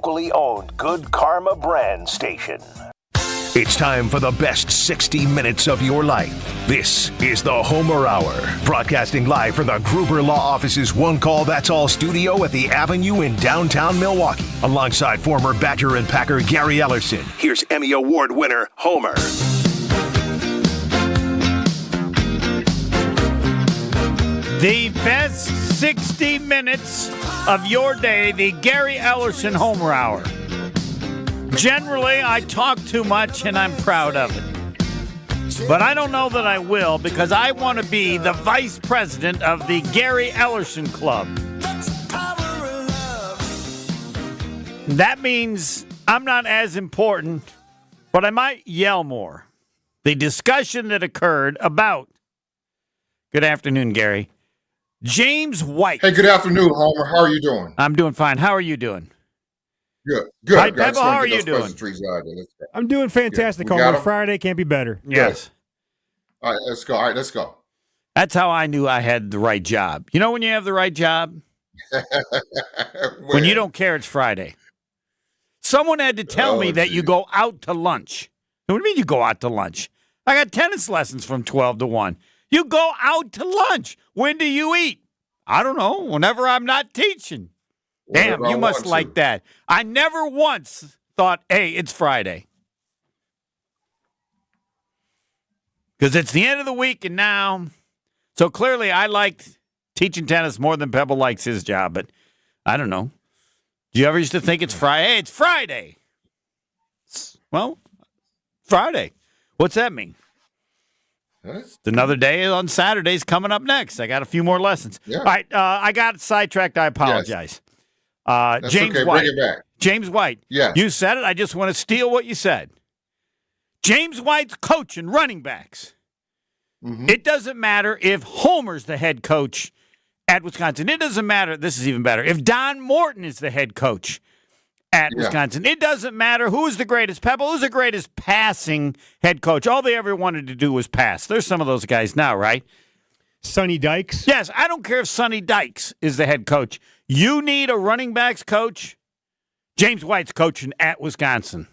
locally owned Good Karma brand station. It's time for the best 60 minutes of your life. This is the Homer Hour, broadcasting live from the Gruber Law Office's One Call That's All studio at the Avenue in downtown Milwaukee. Alongside former Badger and Packer Gary Ellerson, here's Emmy Award winner Homer. The best 60 minutes of your day, the Gary Ellerson Homer Hour. Generally, I talk too much, and I'm proud of it. But I don't know that I will, because I want to be the vice president of the Gary Ellerson Club. That means I'm not as important, but I might yell more. The discussion that occurred about... Good afternoon, Gary. James White. Hey, good afternoon, Homer. How are you doing? I'm doing fine. How are you doing? Good. Hi, Pebble, how are you doing? I'm doing fantastic, Homer. Friday can't be better. Yes. All right, let's go. That's how I knew I had the right job. You know when you have the right job? When you don't care it's Friday. Someone had to tell me that you go out to lunch. What do you mean you go out to lunch? I got tennis lessons from 12 to 1. You go out to lunch. When do you eat? I don't know. Whenever I'm not teaching. Damn, you must like that. I never once thought, hey, it's Friday. Because it's the end of the week and now. So clearly I liked teaching tennis more than Pebble likes his job. But I don't know. Do you ever used to think it's Friday? Hey, it's Friday. Well, Friday. What's that mean? It's another day on Saturday's coming up next. I got a few more lessons. Yeah. All right, I got sidetracked. I apologize. Yes. James okay. White. Bring it back. James White. Yes. You said it. I just want to steal what you said. James White's coaching running backs. Mm-hmm. It doesn't matter if Homer's the head coach at Wisconsin. It doesn't matter. This is even better. If Don Morton is the head coach at Wisconsin. It doesn't matter who's the greatest. Pebble, who's the greatest passing head coach? All they ever wanted to do was pass. There's some of those guys now, right? Sonny Dykes? Yes, I don't care if Sonny Dykes is the head coach. You need a running backs coach. James White's coaching at Wisconsin.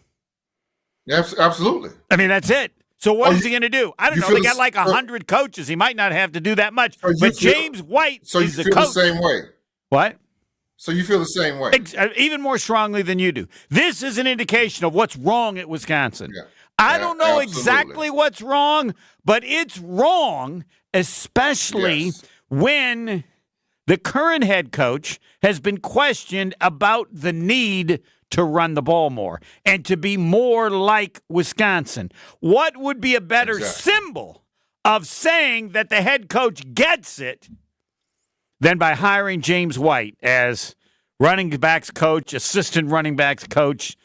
Yes, absolutely. I mean, that's it. So what is he going to do? I don't know. They got like 100 coaches. He might not have to do that much. But James White is the coach. So you feel the same way? What? So you feel the same way? Even more strongly than you do. This is an indication of what's wrong at Wisconsin. Yeah. I don't know exactly what's wrong, but it's wrong, especially when the current head coach has been questioned about the need to run the ball more and to be more like Wisconsin. What would be a better symbol of saying that the head coach gets it than by hiring James White as running backs coach, assistant running backs coach,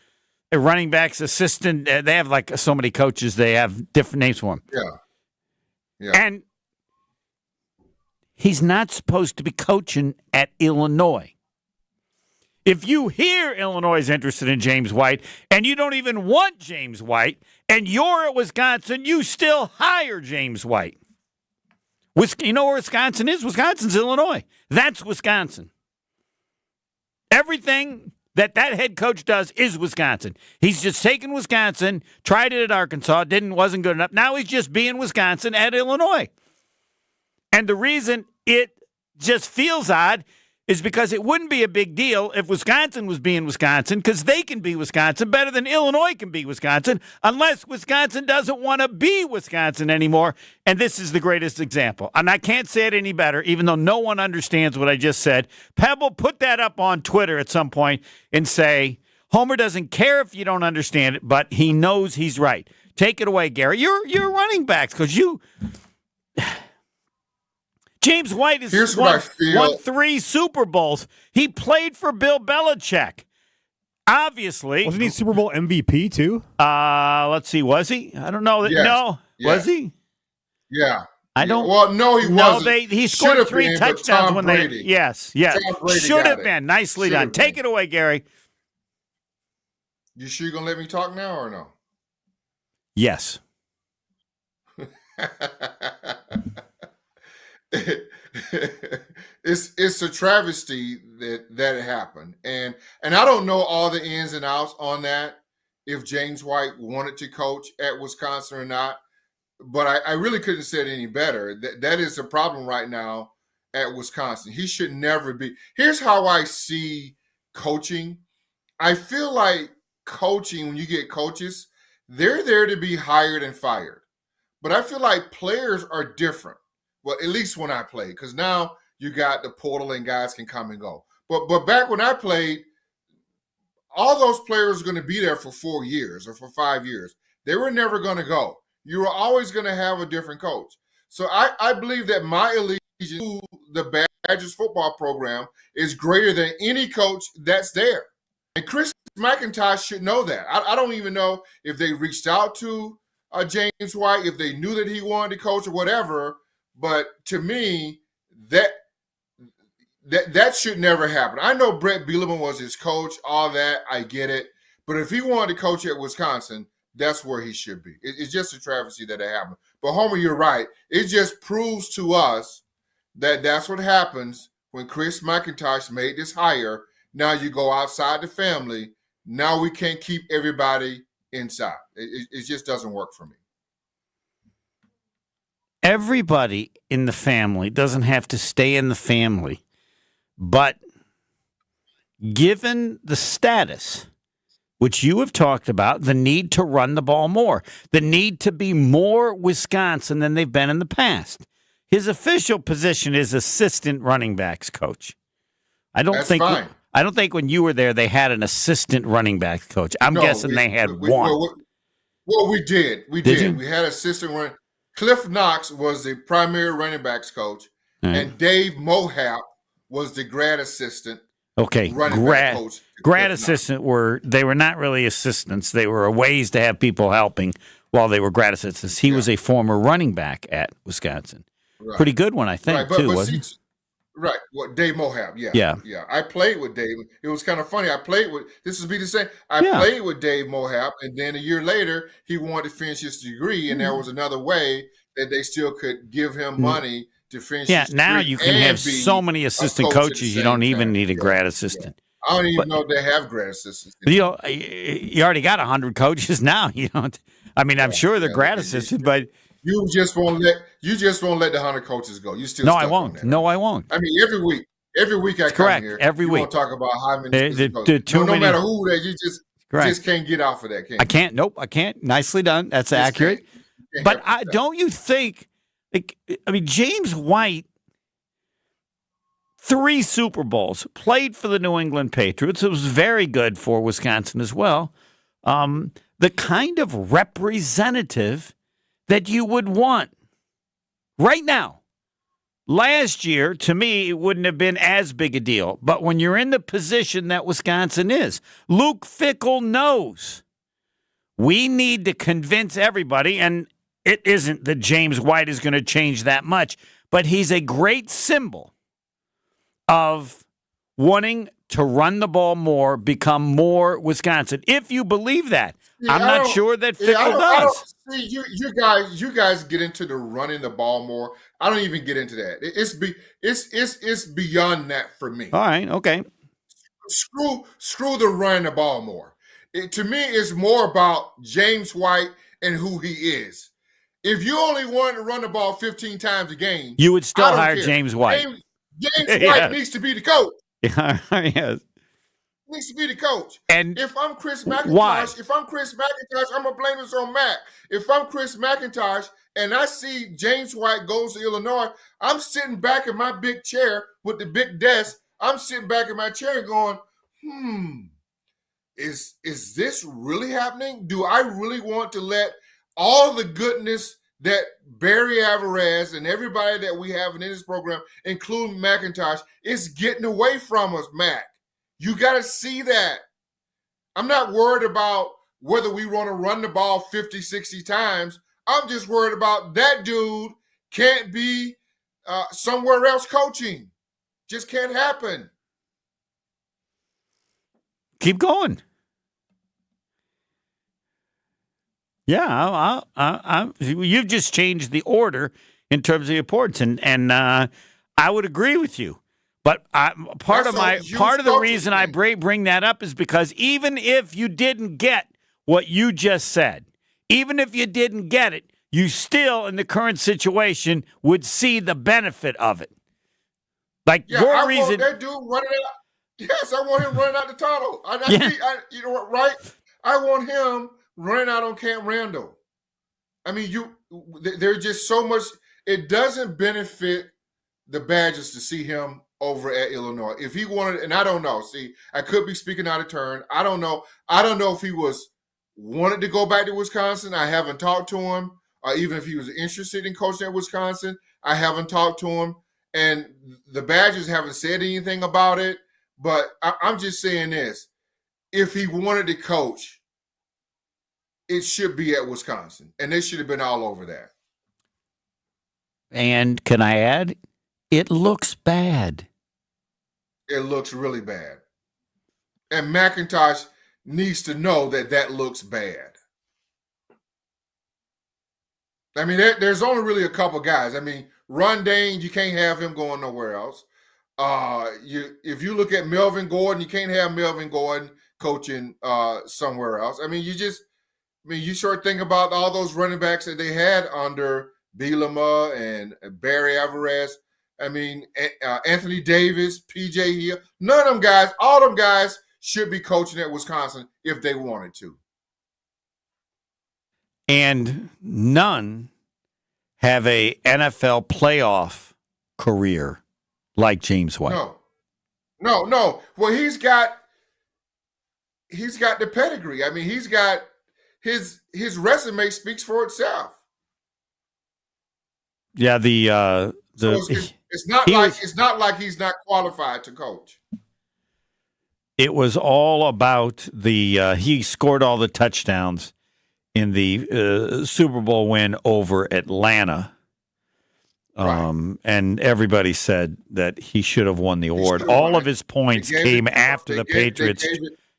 a running backs assistant? They have like so many coaches. They have different names for them. Yeah. And he's not supposed to be coaching at Illinois. If you hear Illinois is interested in James White and you don't even want James White and you're at Wisconsin, you still hire James White. You know where Wisconsin is? Wisconsin's Illinois. That's Wisconsin. Everything that head coach does is Wisconsin. He's just taken Wisconsin, tried it at Arkansas, wasn't good enough. Now he's just being Wisconsin at Illinois. And the reason it just feels odd is because it wouldn't be a big deal if Wisconsin was being Wisconsin, because they can be Wisconsin better than Illinois can be Wisconsin, unless Wisconsin doesn't want to be Wisconsin anymore. And this is the greatest example. And I can't say it any better, even though no one understands what I just said. Pebble, put that up on Twitter at some point and say, Homer doesn't care if you don't understand it, but he knows he's right. Take it away, Gary. You're running backs because you... James White has won 3 Super Bowls. He played for Bill Belichick. Obviously. Wasn't he Super Bowl MVP too? Let's see. Was he? I don't know. Yes. No. Yes. Was he? Yeah. I don't. Well, no, he wasn't. No, he scored 3 touchdowns when Brady. they. Yes. Should have been. Nicely done. Take it away, Gary. You sure you're going to let me talk now or no? Yes. it's a travesty that it happened, and I don't know all the ins and outs on that. If James White wanted to coach at Wisconsin or not, but I really couldn't say it any better. That is a problem right now at Wisconsin. He should never be. Here's how I see coaching. I feel like coaching, when you get coaches, they're there to be hired and fired. But I feel like players are different. Well, at least when I played, because now you got the portal and guys can come and go. But back when I played, all those players were going to be there for 4 years or for 5 years. They were never going to go. You were always going to have a different coach. So I believe that my allegiance to the Badgers football program is greater than any coach that's there. And Chris McIntosh should know that. I don't even know if they reached out to James White, if they knew that he wanted to coach or whatever. But to me, that should never happen. I know Brett Bielema was his coach, all that. I get it. But if he wanted to coach at Wisconsin, that's where he should be. It's just a travesty that it happened. But Homer, you're right. It just proves to us that that's what happens when Chris McIntosh made this hire. Now you go outside the family. Now we can't keep everybody inside. It just doesn't work for me. Everybody in the family doesn't have to stay in the family, but given the status, which you have talked about, the need to run the ball more, the need to be more Wisconsin than they've been in the past. His official position is assistant running backs coach. I don't think when you were there they had an assistant running backs coach. I'm guessing they had one. Well, we did. We Did did. you? We had assistant running. Cliff Knox was the primary running backs coach, and Dave Mohap was the grad assistant. Okay, grad assistant were not really assistants. They were ways to have people helping while they were grad assistants. He was a former running back at Wisconsin. Right. Pretty good one, I think, too, wasn't he? Right. Well, Dave Mohap, yeah. I played with Dave. It was kind of funny. This would be the same. I played with Dave Mohap, and then a year later, he wanted to finish his degree, and there was another way that they still could give him money to finish his degree. Now you can have so many assistant coaches, you don't even need a grad assistant. I don't even know if they have grad assistants. But you already got 100 coaches now. You don't. I mean, I'm sure they're grad assistants, but you just won't let the 100 coaches go. You still no, I won't. No, I won't. I mean, every week I come here. Every week, won't talk about how many coaches. No matter who they, you just can't get off of that. Can you? I can't. Nope, I can't. Nicely done. That's accurate. But don't you think? James White, 3 Super Bowls, played for the New England Patriots. It was very good for Wisconsin as well. The kind of representative that you would want right now. Last year, to me, it wouldn't have been as big a deal. But when you're in the position that Wisconsin is, Luke Fickell knows we need to convince everybody, and it isn't that James White is going to change that much, but he's a great symbol of wanting to run the ball more, become more Wisconsin. If you believe that, I'm not sure that Fickell does. See, you guys get into the running the ball more. I don't even get into that. It's beyond that for me. All right, okay. Screw the running the ball more. To me, it's more about James White and who he is. If you only wanted to run the ball 15 times a game, you would still hire James White. James White needs to be the coach. Yes. Needs to be the coach. And if I'm Chris McIntosh, why? I'm gonna blame this on Mac. If I'm Chris McIntosh and I see James White goes to Illinois, I'm sitting back in my big chair with the big desk. I'm sitting back in my chair going, is this really happening? Do I really want to let all the goodness that Barry Alvarez and everybody that we have in this program, including McIntosh, is getting away from us, Mac? You got to see that. I'm not worried about whether we want to run the ball 50, 60 times. I'm just worried about that dude can't be somewhere else coaching. Just can't happen. Keep going. Yeah, you've just changed the order in terms of the reports, and I I would agree with you. But part of the reason I bring that up is because even if you didn't get what you just said, even if you didn't get it, you still, in the current situation, would see the benefit of it. Like your reason. Want that dude running out. Yes, I want him running out the tunnel. You know what, right? I want him running out on Camp Randall. I mean, there's just so much. It doesn't benefit the Badgers to see him over at Illinois. If he wanted, and I don't know. See, I could be speaking out of turn. I don't know. I don't know if he wanted to go back to Wisconsin. I haven't talked to him. Or even if he was interested in coaching at Wisconsin, I haven't talked to him. And the Badgers haven't said anything about it. But I'm just saying this. If he wanted to coach, it should be at Wisconsin. And they should have been all over that. And can I add, it looks bad. It looks really bad. And McIntosh needs to know that looks bad. I mean, there's only really a couple guys. I mean, Ron Dane, you can't have him going nowhere else. If you look at Melvin Gordon, you can't have Melvin Gordon coaching somewhere else. I mean, you start thinking about all those running backs that they had under Bielema and Barry Alvarez. I mean, Anthony Davis, P.J. Hill, none of them guys, all them guys should be coaching at Wisconsin if they wanted to. And none have a NFL playoff career like James White. No. Well, he's got the pedigree. I mean, he's got his resume speaks for itself. Yeah, it's not like he's not qualified to coach. It was all about he scored all the touchdowns in the Super Bowl win over Atlanta. Right. And everybody said that he should have won the award. All of his points came after the Patriots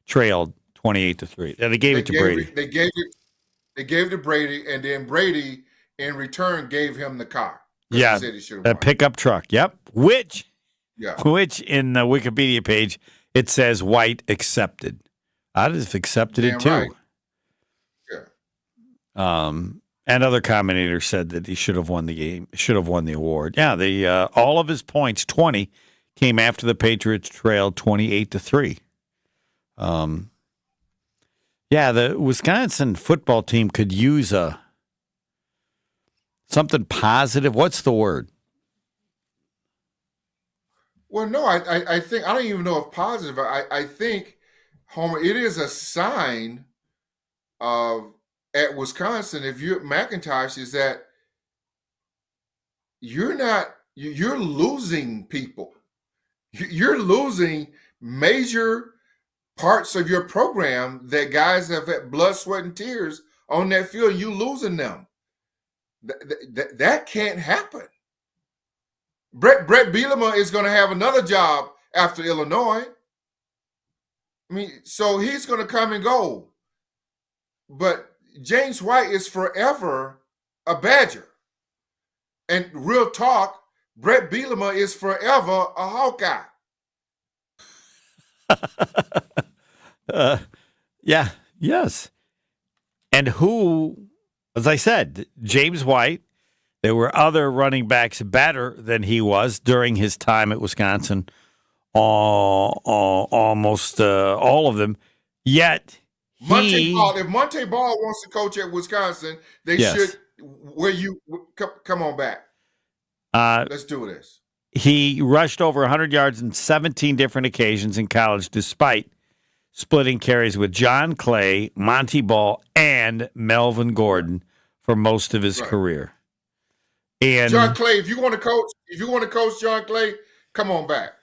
trailed 28-3. They gave it to Brady. They gave it to Brady, and then Brady in return gave him the car. Yeah, a pickup truck. Yep. Which in the Wikipedia page it says White accepted. I'd have accepted it too. Right. Yeah. And other commentators said that he should have won the game, should have won the award. Yeah, all of his points, 20, came after the Patriots trailed 28-3. The Wisconsin football team could use something positive. What's the word? Well, no, I think I don't even know if positive. I think, Homer, it is a sign of at Wisconsin, if you're McIntosh, is that you're losing people. You're losing major parts of your program that guys have had blood, sweat, and tears on that field. You losing them. That can't happen. Brett Bielema is going to have another job after Illinois. I mean, so he's going to come and go. But James White is forever a Badger. And real talk, Brett Bielema is forever a Hawkeye. Yes. And who, as I said, James White, there were other running backs better than he was during his time at Wisconsin, almost all of them, yet if Monte Ball wants to coach at Wisconsin, they should. Come on back. Let's do this. He rushed over 100 yards in 17 different occasions in college, despite splitting carries with John Clay, Monte Ball, and Melvin Gordon for most of his career. And John Clay, if you want to coach John Clay, come on back.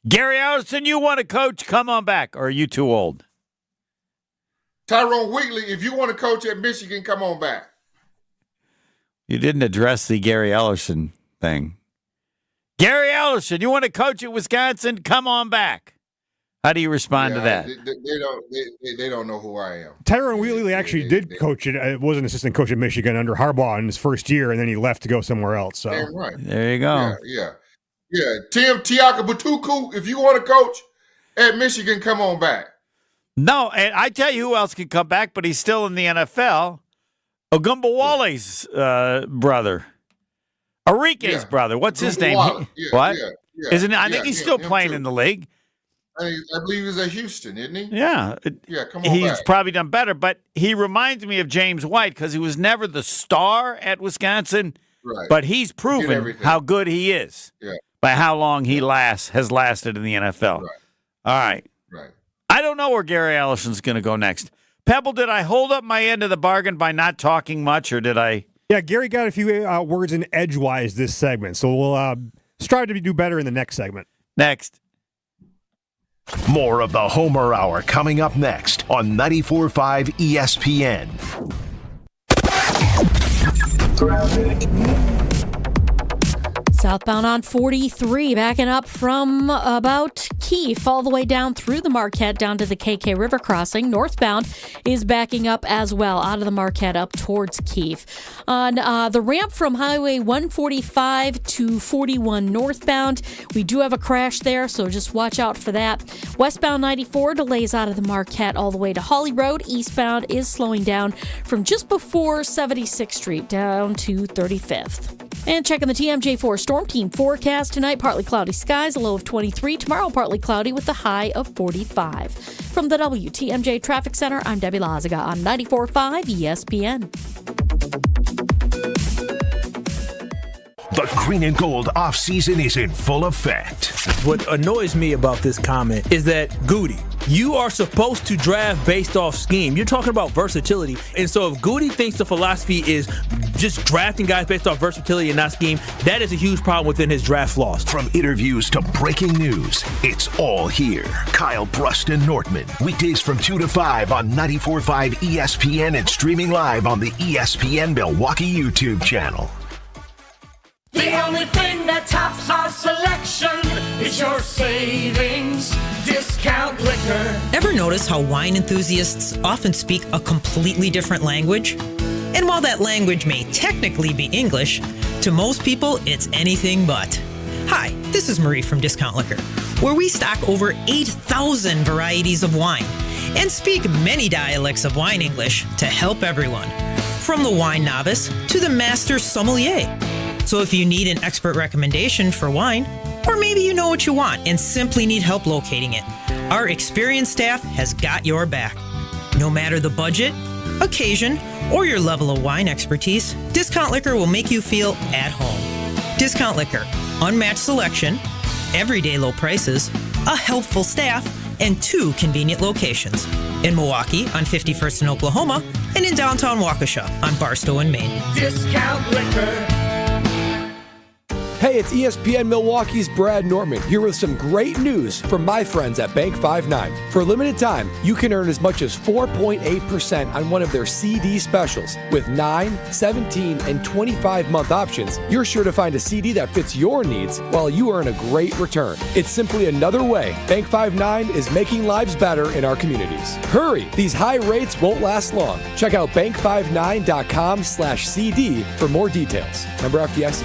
Gary Ellerson, you want to coach? Come on back. Or are you too old? Tyrone Wheatley, if you want to coach at Michigan, come on back. You didn't address the Gary Ellerson thing. Gary Ellerson, you want to coach at Wisconsin? Come on back. How do you respond to that? They don't know who I am. Tyrone Wheatley actually did coach it. Was an assistant coach at Michigan under Harbaugh in his first year, and then he left to go somewhere else. So right. There you go. Yeah. Tim Tiaka Batuku, if you want to coach at Michigan, come on back. No, and I tell you who else could come back, but he's still in the NFL. Ogunbowale's brother. Enrique's brother. What's his name? What? Isn't it? I think he's still playing in the league. I believe he's at Houston, isn't he? Yeah. Come on He's back. probably done better, but he reminds me of James White because he was never the star at Wisconsin, but he's proven how good he is by how long he has lasted in the NFL. Right. All right. Right. I don't know where Gary Ellerson's going to go next. Pebble, did I hold up my end of the bargain by not talking much, or did I? Yeah, Gary got a few words in edgewise this segment, so we'll strive to do better in the next segment. Next. More of the Homer Hour coming up next on 94.5 ESPN. Southbound on 43, backing up from about Keefe all the way down through the Marquette down to the KK River crossing. Northbound is backing up as well out of the Marquette up towards Keefe. On the ramp from Highway 145 to 41 northbound, we do have a crash there, so just watch out for that. Westbound 94 delays out of the Marquette all the way to Holly Road. Eastbound is slowing down from just before 76th Street down to 35th. And checking the TMJ4 Storm Team forecast tonight, partly cloudy skies, a low of 23. Tomorrow, partly cloudy with a high of 45. From the WTMJ Traffic Center, I'm Debbie Lazaga on 94.5 ESPN. The green and gold offseason is in full effect. What annoys me about this comment is that, Goody, you are supposed to draft based off scheme. You're talking about versatility. And so if Goody thinks the philosophy is just drafting guys based off versatility and not scheme, that is a huge problem within his draft flaws. From interviews to breaking news, it's all here. Kyle Brust and Nortman, weekdays from 2 to 5 on 94.5 ESPN and streaming live on the ESPN Milwaukee YouTube channel. The only thing that tops our selection is your savings discount liquor. Ever notice how wine enthusiasts often speak a completely different language? And while that language may technically be English, to most people it's anything but. Hi, this is Marie from Discount Liquor, where we stock over 8,000 varieties of wine and speak many dialects of wine English to help everyone, from the wine novice to the master sommelier. So if you need an expert recommendation for wine, or maybe you know what you want and simply need help locating it, our experienced staff has got your back. No matter the budget, occasion, or your level of wine expertise, Discount Liquor will make you feel at home. Discount Liquor, unmatched selection, everyday low prices, a helpful staff, and 2 convenient locations. In Milwaukee on 51st in Oklahoma, and in downtown Waukesha on Barstow in Maine. Discount Liquor. Hey, it's ESPN Milwaukee's Brad Nortman here with some great news from my friends at Bank 5-9. For a limited time, you can earn as much as 4.8% on one of their CD specials. With 9, 17, and 25-month options, you're sure to find a CD that fits your needs while you earn a great return. It's simply another way Bank 5-9 is making lives better in our communities. Hurry! These high rates won't last long. Check out bank59.com/CD for more details. Member FDIC.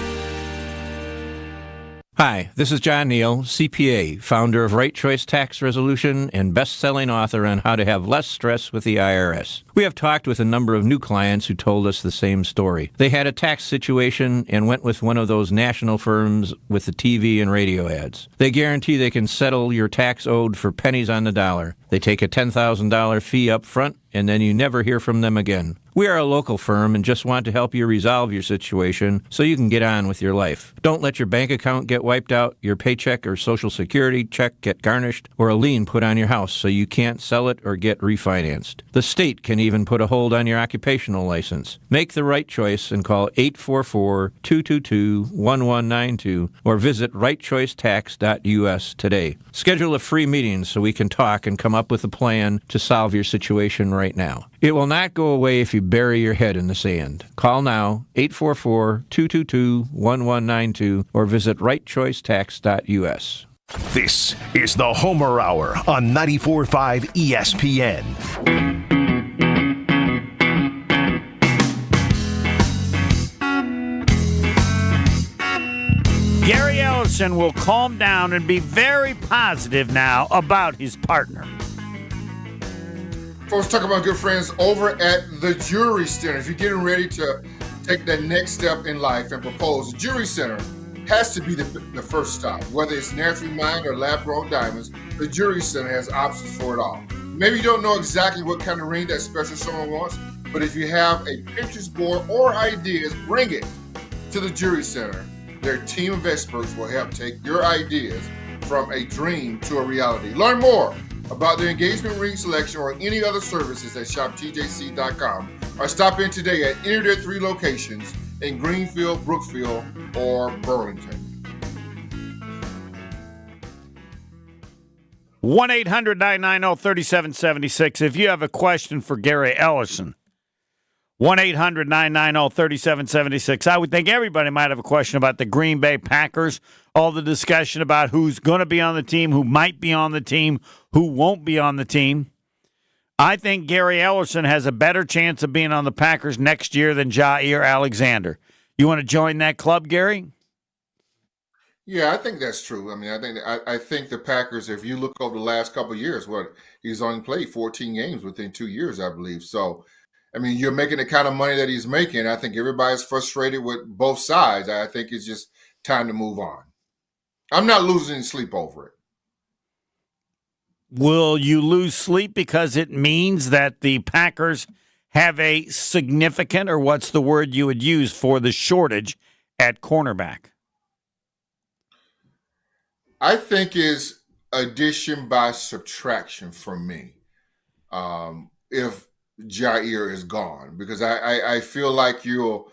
Hi, this is John Neal, CPA, founder of Right Choice Tax Resolution and best-selling author on how to have less stress with the IRS. We have talked with a number of new clients who told us the same story. They had a tax situation and went with one of those national firms with the TV and radio ads. They guarantee they can settle your tax owed for pennies on the dollar. They take a $10,000 fee up front, and then you never hear from them again. We are a local firm and just want to help you resolve your situation so you can get on with your life. Don't let your bank account get wiped out, your paycheck or Social Security check get garnished, or a lien put on your house so you can't sell it or get refinanced. The state can even put a hold on your occupational license. Make the right choice and call 844-222-1192 or visit rightchoicetax.us today. Schedule a free meeting so we can talk and come up with a plan to solve your situation right now. It will not go away if you bury your head in the sand. Call now, 844-222-1192, or visit rightchoicetax.us. This is the Homer Hour on 94.5 ESPN. Gary Ellerson will calm down and be very positive now about his partner. Folks, talk about good friends over at the Jury Center. If you're getting ready to take that next step in life and propose, the Jury Center has to be the first stop. Whether it's naturally mined or lab-grown diamonds, the Jury Center has options for it all. Maybe you don't know exactly what kind of ring that special someone wants, but if you have a Pinterest board or ideas, bring it to the Jury Center. Their team of experts will help take your ideas from a dream to a reality. Learn more about their engagement ring selection or any other services at shoptjc.com or stop in today at any of their 3 locations in Greenfield, Brookfield, or Burlington. 1-800-990-3776 if you have a question for Gary Ellerson. 1-800-990-3776. I would think everybody might have a question about the Green Bay Packers, all the discussion about who's going to be on the team, who might be on the team, who won't be on the team. I think Gary Ellerson has a better chance of being on the Packers next year than Jair Alexander. You want to join that club, Gary? Yeah, I think that's true. I mean, I think the Packers, if you look over the last couple of years, he's only played 14 games within 2 years, I believe. So, I mean, you're making the kind of money that he's making. I think everybody's frustrated with both sides. I think it's just time to move on. I'm not losing any sleep over it. Will you lose sleep because it means that the Packers have a significant, or what's the word you would use for the shortage at cornerback? I think is addition by subtraction for me. If Jair is gone, because I feel like you're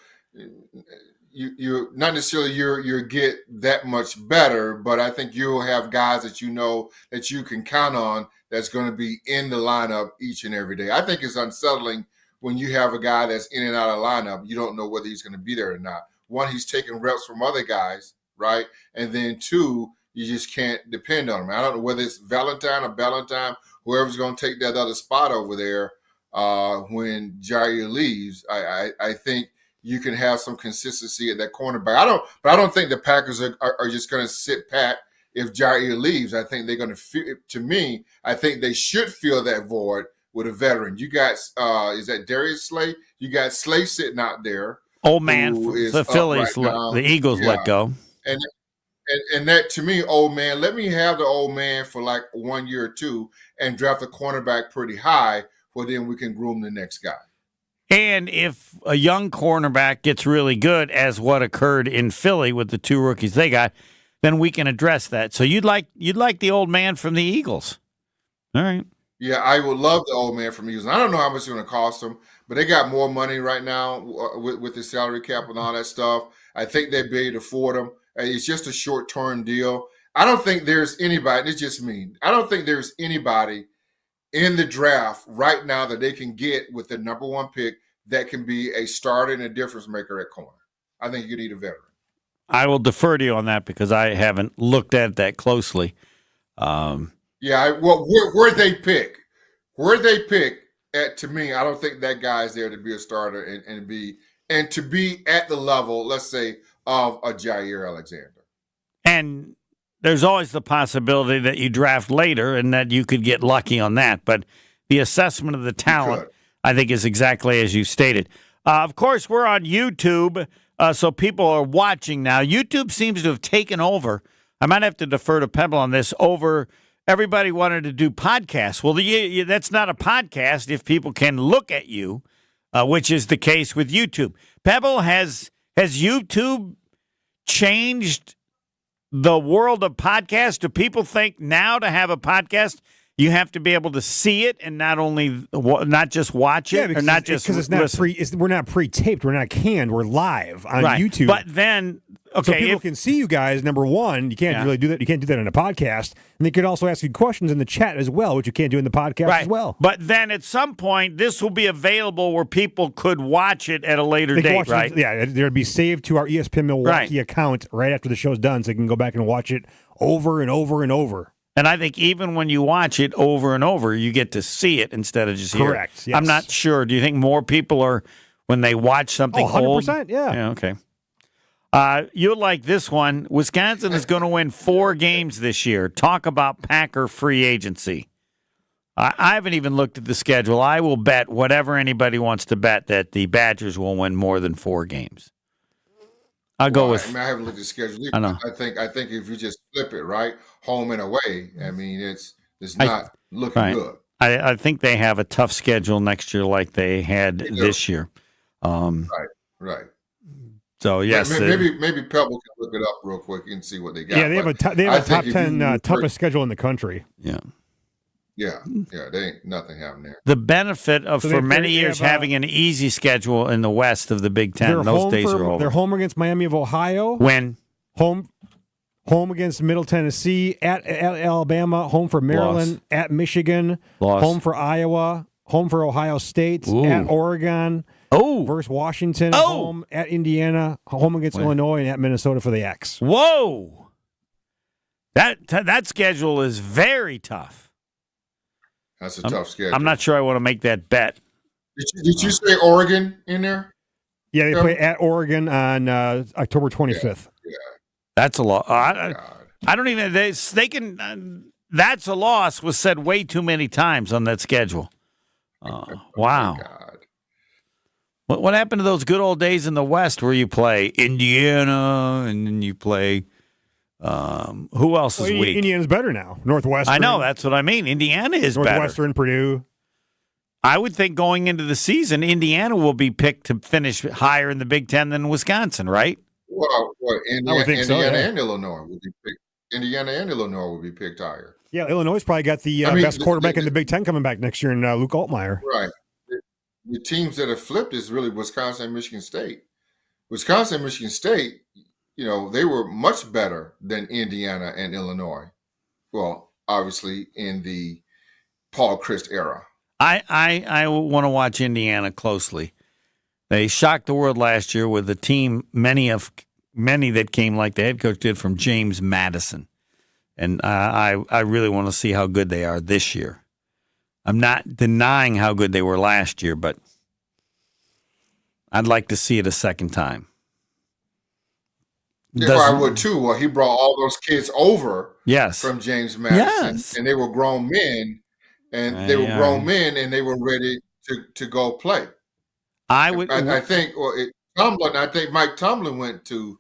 not necessarily you're get that much better, but I think you'll have guys that you know that you can count on that's going to be in the lineup each and every day. I think it's unsettling when you have a guy that's in and out of the lineup. You don't know whether he's going to be there or not. One, he's taking reps from other guys, right? And then 2, you just can't depend on him. I don't know whether it's Valentine or Ballantyne, whoever's going to take that other spot over there when Jair leaves. I think you can have some consistency at that cornerback. I don't think the Packers are just going to sit pat if Jair leaves. I think they're going to feel. To me, I think they should fill that void with a veteran. You got is that Darius Slay? You got Slay sitting out there. Old man, the Phillies, right the Eagles let go. And that, to me, old man, let me have the old man for like 1 year or 2 and draft a cornerback pretty high, well, then we can groom the next guy. And if a young cornerback gets really good, as what occurred in Philly with the 2 rookies they got, then we can address that. So you'd like the old man from the Eagles. All right. Yeah, I would love the old man from Eagles. I don't know how much it's going to cost them, but they got more money right now with the salary cap and all that stuff. I think they'd be able to afford them. It's just a short-term deal. I don't think there's anybody, it's just me, I don't think there's anybody in the draft right now that they can get with the number 1 pick that can be a starter and a difference maker at corner. I think you need a veteran. I will defer to you on that because I haven't looked at that closely. Where they pick, to me, I don't think that guy's there to be a starter and to be at the level, let's say, of a Jair Alexander. And there's always the possibility that you draft later and that you could get lucky on that. But the assessment of the talent, I think, is exactly as you stated. Of course, we're on YouTube, so people are watching now. YouTube seems to have taken over. I might have to defer to Pebble on this. Everybody wanted to do podcasts. Well, that's not a podcast if people can look at you, which is the case with YouTube. Pebble, has YouTube changed the world of podcasts? Do people think now to have a podcast you have to be able to see it and not just watch it, or not just because it's not we're not pre-taped, we're not canned, we're live on YouTube. But then okay, so people can see you guys. Number one, you can't really do that. You can't do that in a podcast, and they can also ask you questions in the chat as well, which you can't do in the podcast as well. But then at some point, this will be available where people could watch it at a later date, right? There'd be saved to our ESPN Milwaukee account right after the show's done, so you can go back and watch it over and over and over. And I think even when you watch it over and over, you get to see it instead of just hear it. Correct. Yes. I'm not sure. Do you think more people are, when they watch something 100%, old? yeah. Okay. You'll like this one. Wisconsin is going to win 4 games this year. Talk about Packer free agency. I haven't even looked at the schedule. I will bet whatever anybody wants to bet that the Badgers will win more than 4 games. I'll go with. I haven't looked at the schedule either. I know. I think if you just flip it, right, home and away, I mean, it's not looking good. I think they have a tough schedule next year like they had this year. Right. So, yes. Maybe Pebble can look it up real quick and see what they got. Yeah, they have a top 10 toughest schedule in the country. Yeah. Yeah, they ain't nothing happening there. The benefit of for many years having an easy schedule in the West of the Big Ten. Those days are over. They're home against Miami of Ohio. When? Home against Middle Tennessee, at Alabama, home for Maryland, at Michigan, home for Iowa, home for Ohio State, at Oregon, versus Washington, home at Indiana, home against Illinois, and at Minnesota for the X. Whoa! That schedule is very tough. That's a tough schedule. I'm not sure I want to make that bet. Did you say Oregon in there? Yeah, they play at Oregon on October 25th. Yeah. That's a lot. I don't even. They can. That's a loss was said way too many times on that schedule. Wow. What happened to those good old days in the West where you play Indiana and then you play? Who else is weak? Indiana's better now. Northwestern. I know, that's what I mean. Indiana is Northwestern, better. Purdue. I would think going into the season, Indiana will be picked to finish higher in the Big Ten than Wisconsin, right? Well, Indiana and Illinois would be picked. Indiana and Illinois would be picked higher. Yeah, Illinois probably got the best quarterback in the Big Ten coming back next year in Luke Altmaier. Right. The teams that have flipped is really Wisconsin and Michigan State. Wisconsin and Michigan State, they were much better than Indiana and Illinois. Well, obviously in the Paul Chryst era. I want to watch Indiana closely. They shocked the world last year with a team, many that came like the head coach did from James Madison. And I really want to see how good they are this year. I'm not denying how good they were last year, but I'd like to see it a second time. Yeah, I would too. Well, he brought all those kids over from James Madison, and they were grown men, and they were ready to go play. I think Mike Tomlin went to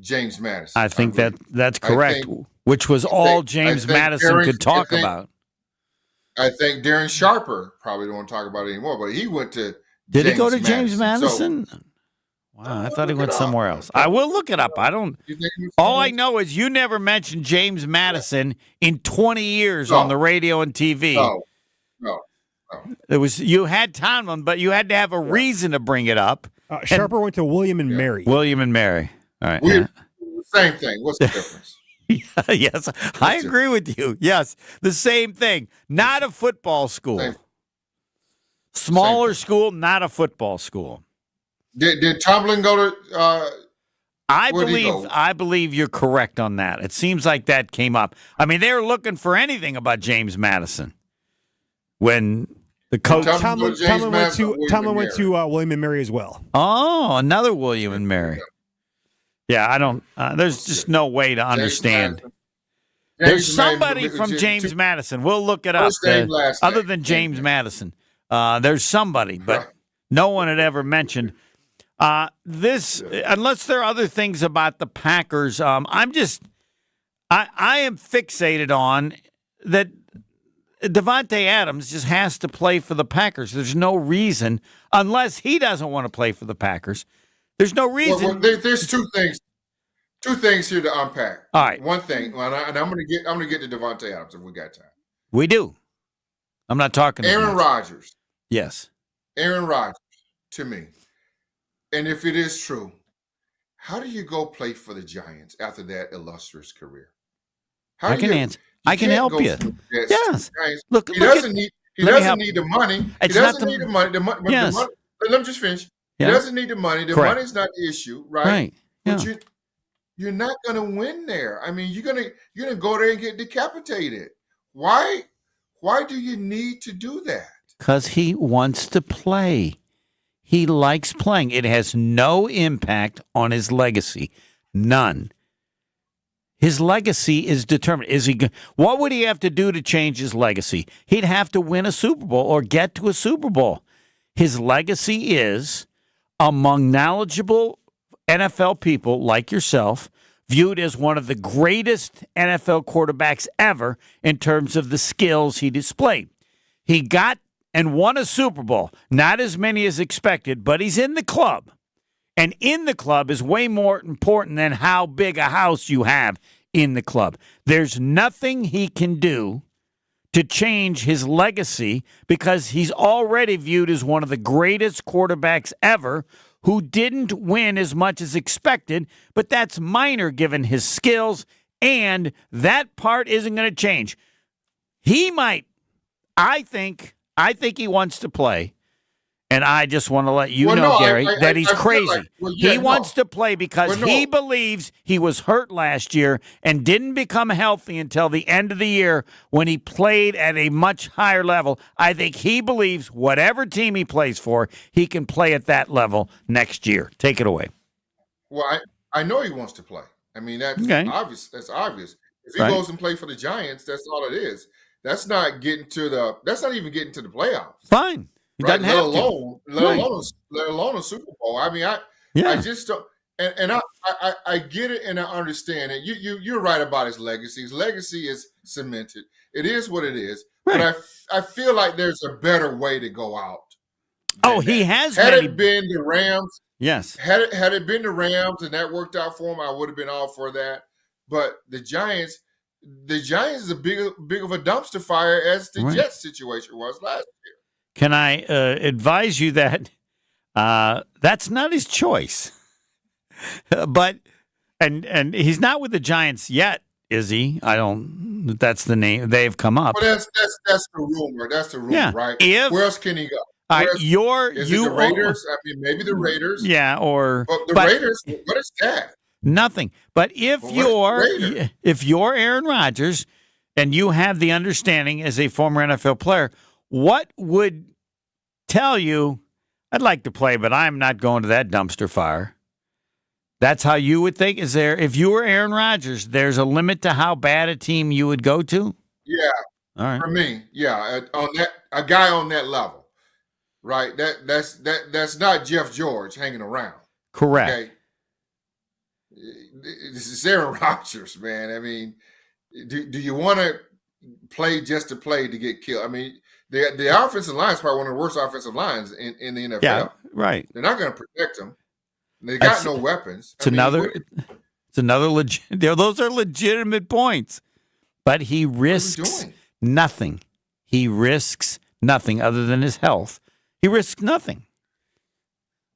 James Madison. I think that's correct, which was all James Madison could talk about. I think Darren Sharper probably don't want to talk about it anymore, but he went to Did he go to James Madison? Wow, I thought he went somewhere else. I will look it up. All I know is you never mentioned James Madison in 20 years on the radio and TV. No. You had Tomlin, but you had to have a reason to bring it up. Sharper went to William and Mary. William and Mary. All right. Same thing. What's the difference? Yes, I agree with you. Yes, the same thing. Not a football school. Smaller school, not a football school. Did Tomlin go to? I believe you're correct on that. It seems like that came up. I mean, they were looking for anything about James Madison when the coach Tomlin went to William and Mary as well. Oh, another William and Mary. Yeah, I don't. There's just no way to understand. There's somebody from James Madison. We'll look it up. Other than James Madison, there's somebody, but no one had ever mentioned this. Unless there are other things about the Packers, I am fixated on that. Devante Adams just has to play for the Packers. There's no reason, unless he doesn't want to play for the Packers. There's no reason. Well, there's two things here to unpack. All right. One thing, and I'm going to get to Devante Adams if we got time. We do. I'm not talking. Aaron Rodgers. Yes. Aaron Rodgers to me, and if it is true, how do you go play for the Giants after that illustrious career? I can answer. I can help you. Yes. Look, he doesn't need the money. He doesn't need the money. Yes. Let me just finish. Yeah. He doesn't need the money. The money's not the issue, right? Right. Yeah. But you're not going to win there. I mean, you're gonna go there and get decapitated. Why do you need to do that? Because he wants to play. He likes playing. It has no impact on his legacy. None. His legacy is determined. What would he have to do to change his legacy? He'd have to win a Super Bowl or get to a Super Bowl. His legacy is, among knowledgeable NFL people like yourself, viewed as one of the greatest NFL quarterbacks ever in terms of the skills he displayed. He got and won a Super Bowl, not as many as expected, but he's in the club. And in the club is way more important than how big a house you have in the club. There's nothing he can do to change his legacy because he's already viewed as one of the greatest quarterbacks ever who didn't win as much as expected, but that's minor given his skills, and that part isn't going to change. He might, I think he wants to play. And I just want to let you know, Gary, that he's crazy. He wants to play because he believes he was hurt last year and didn't become healthy until the end of the year when he played at a much higher level. I think he believes whatever team he plays for, he can play at that level next year. Take it away. Well, I know he wants to play. I mean, that's obvious. That's obvious. If he goes and plays for the Giants, that's all it is. That's not even getting to the playoffs. Fine. He doesn't have to. Let alone a Super Bowl. I mean, I just don't. And I get it and I understand it. You're right about his legacy. His legacy is cemented. It is what it is. Right. But I feel like there's a better way to go out. He has. Had it been the Rams, yes. Had it been the Rams and that worked out for him, I would have been all for that. But the Giants is a big of a dumpster fire as the Jets situation was last year. Can I advise you that that's not his choice? But and he's not with the Giants yet, is he? I don't. That's the name they've come up. Well, that's the rumor. That's the rumor, right? Where else can he go? Is it the Raiders? I mean, maybe the Raiders. Yeah, but the Raiders. What is that? Nothing. But if you're Aaron Rodgers and you have the understanding as a former NFL player, what would tell you, I'd like to play, but I'm not going to that dumpster fire? That's how you would think? Is there, if you were Aaron Rodgers, there's a limit to how bad a team you would go to? Yeah. All right. For me, yeah. A guy on that level, right? That's not Jeff George hanging around. Correct. Okay? This is Aaron Rodgers, man. I mean, do you want to play just to play to get killed? I mean, the offensive line is probably one of the worst offensive lines in the NFL. Yeah, right. They're not going to protect them. They got no weapons. It's another those are legitimate points. But he risks nothing. He risks nothing other than his health. He risks nothing.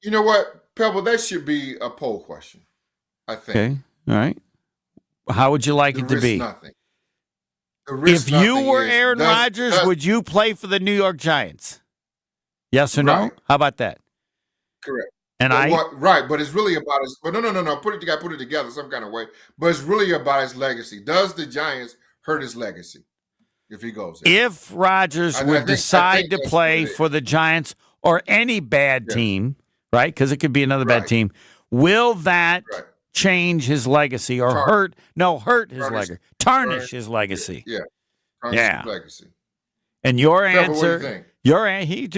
You know what, Pebble? That should be a poll question, I think. Okay. All right. How would you like it to be? Nothing. If you were Aaron Rodgers, would you play for the New York Giants? Yes or no? Right. How about that? Correct. And but it's really about his. But no. Put it together some kind of way. But it's really about his legacy. Does the Giants hurt his legacy if he goes there? If Rodgers would decide to play for the Giants or any bad team, right? Because it could be another bad team. Will that change his legacy or hurt his legacy? Tarnish his legacy. Yeah. Tarnish his legacy. And your Pebble, answer,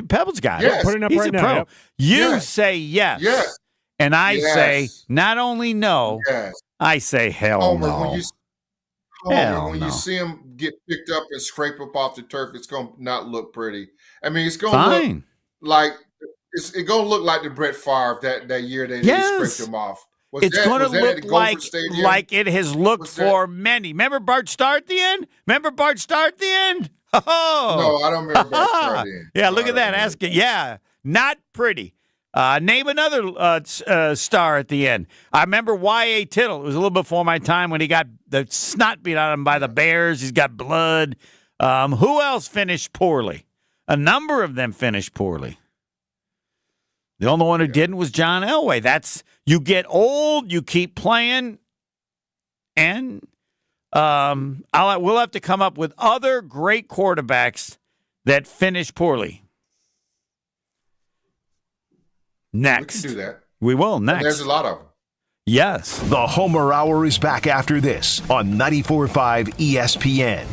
Pebble's got it. Putting up He's right a pro. now. You say yes. Yes. And I say not only no, I say hell no. When you see him get picked up and scrape up off the turf, it's going to not look pretty. I mean, it's going to look like it's going to look like the Brett Favre that year they scraped him off. It's going to look like it has looked for many. Remember Bart Starr at the end? Oh. No, I don't remember Bart Starr at the end. Yeah, look at that. Ask it. Yeah, not pretty. Name another star at the end. I remember Y.A. Tittle. It was a little before my time when he got the snot beat out of him by the Bears. He's got blood. Who else finished poorly? A number of them finished poorly. The only one who didn't was John Elway. That's, you get old, you keep playing, and we'll have to come up with other great quarterbacks that finish poorly. Next. We can do that. We will, next. And there's a lot of them. Yes. The Homer Hour is back after this on 94.5 ESPN.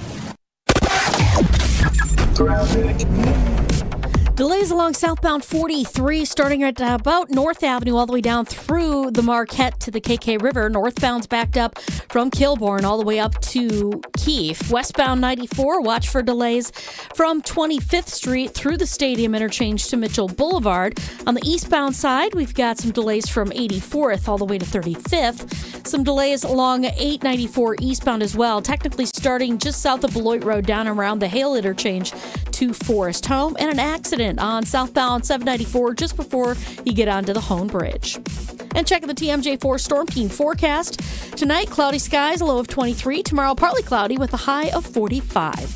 Delays along southbound 43 starting at about North Avenue all the way down through the Marquette to the KK River. Northbound's backed up from Kilbourne all the way up to Keefe. Westbound 94, watch for delays from 25th Street through the Stadium interchange to Mitchell Boulevard. On the eastbound side, we've got some delays from 84th all the way to 35th. Some delays along 894 eastbound as well, technically starting just south of Beloit Road down around the Hale interchange to Forest Home, and an accident on southbound 794 just before you get onto the Hone Bridge. And checking the TMJ4 Storm Team forecast. Tonight, cloudy skies, a low of 23. Tomorrow, partly cloudy with a high of 45.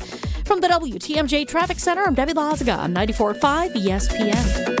From the WTMJ Traffic Center, I'm Debbie Lazaga on 94.5 ESPN.